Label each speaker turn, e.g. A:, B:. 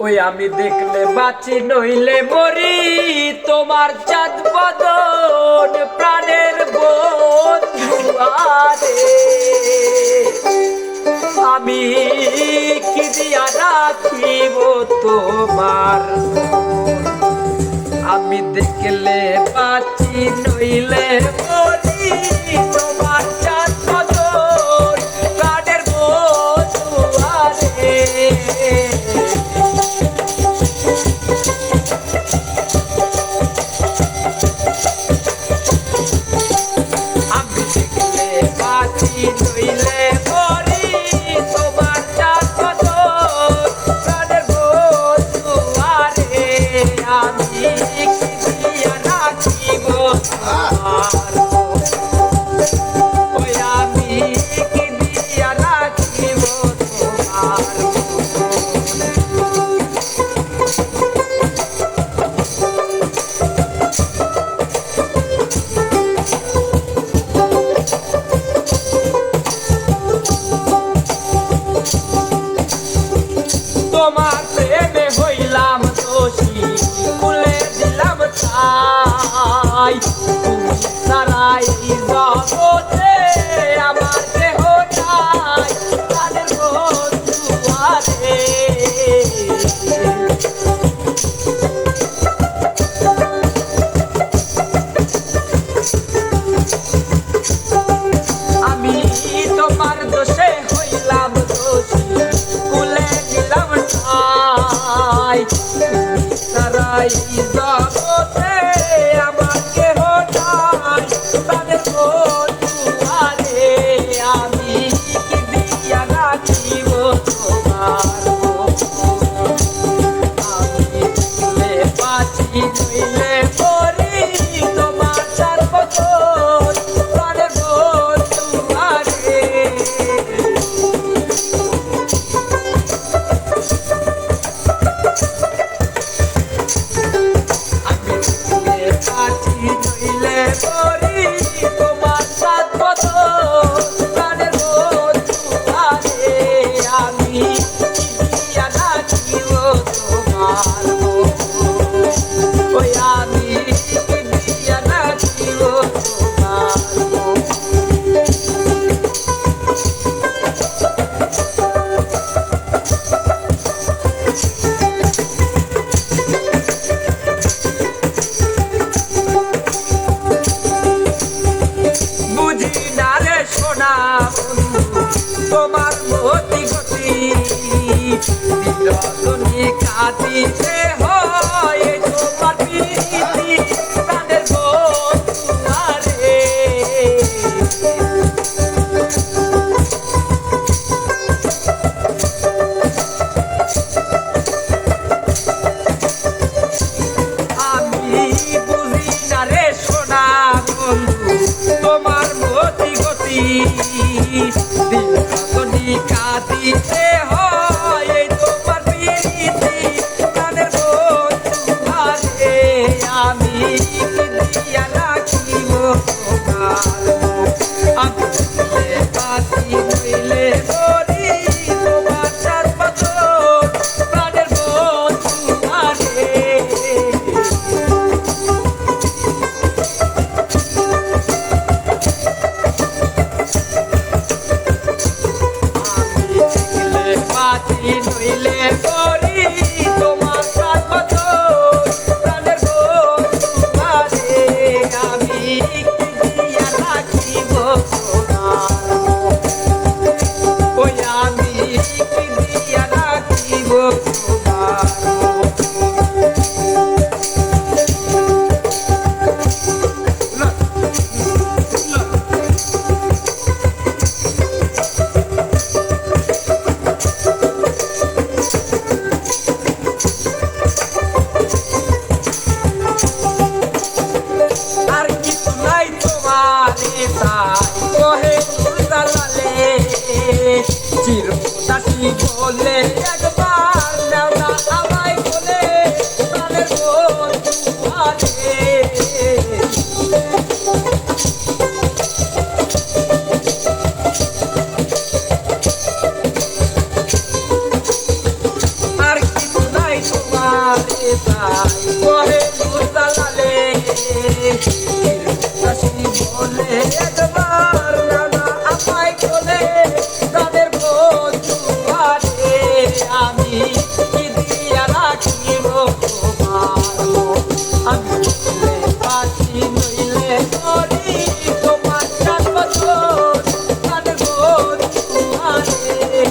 A: ওই আমি দেখলে বাঁচি নইলে মরি, তোমার চাঁদ বদন প্রাণের বন্ধু আরে। আমি কি দিয়া রাখিব তোমার, আমি দেখলে বাঁচি নইলে মরি, তোমার চাঁদ বদন প্রাণের বন্ধু আরে। আমি দেখলে বাঁচি নইলে মরি, তোমার চাঁদ বদন প্রাণের বন্ধু আরে। আমি কি দিয়া রাখিব তোমার, ওই আমি কি দিয়া রাখিব তোমার। তোমার প্রেমে হইলাম দোষী, খুলে দিলাম ছাই, তুমি ছাড়াই জগতে আমার দেহ নাই, প্রাণের বন্ধু আরে। আমি তোমার দোষে হইলাম দোষী, খুলে দিলাম ঠাই, তুমি ছাড়াই জগতে আমার কেহ নাই, প্রাণের বন্ধু আরে। আমি কি দিয়া রাখিব তোমার, আমি দেখলে বাঁচি নইলে মরি, তোমার চাঁদ বদন প্রাণের বন্ধু আরে। আমি দেখলে বাঁচি নইলে মরি, তোমার চাঁদ বদন প্রাণের বন্ধু আরে। আমি কি দিয়া রাখিব তোমার, ওই আমি কি দিয়া রাখিব তোমার। বুঝি না রে সোনা বন্ধু তোমার মতি গতি, বিনোদনী কাঁদিতে হয় তোমার প্রীতি, প্রাণের বন্ধু আরে। আমি বুঝি না রে সোনা বন্ধু তোমার মতি গতি, দিনরাতনি কাঁদিতে হয় তোমার প্রীতি, প্রাণের বন্ধু আরে। আমি কি দিয়া রাখিব তোমার, আমি দেখলে বাঁচি নইলে মরি, তোমার চাঁদ বদন প্রাণের বন্ধু আরে। আমি দেখলে পাই কহে মুসালালে হাসি বলে একবার নানা আমায় কোলে তাদের বন্ধু ঘাটে আমি কি দিয়া রাখিব তোমার আমি বলে পাখি নইলে মরি তোমার সাত বছর তাদের বন্ধু ঘাটে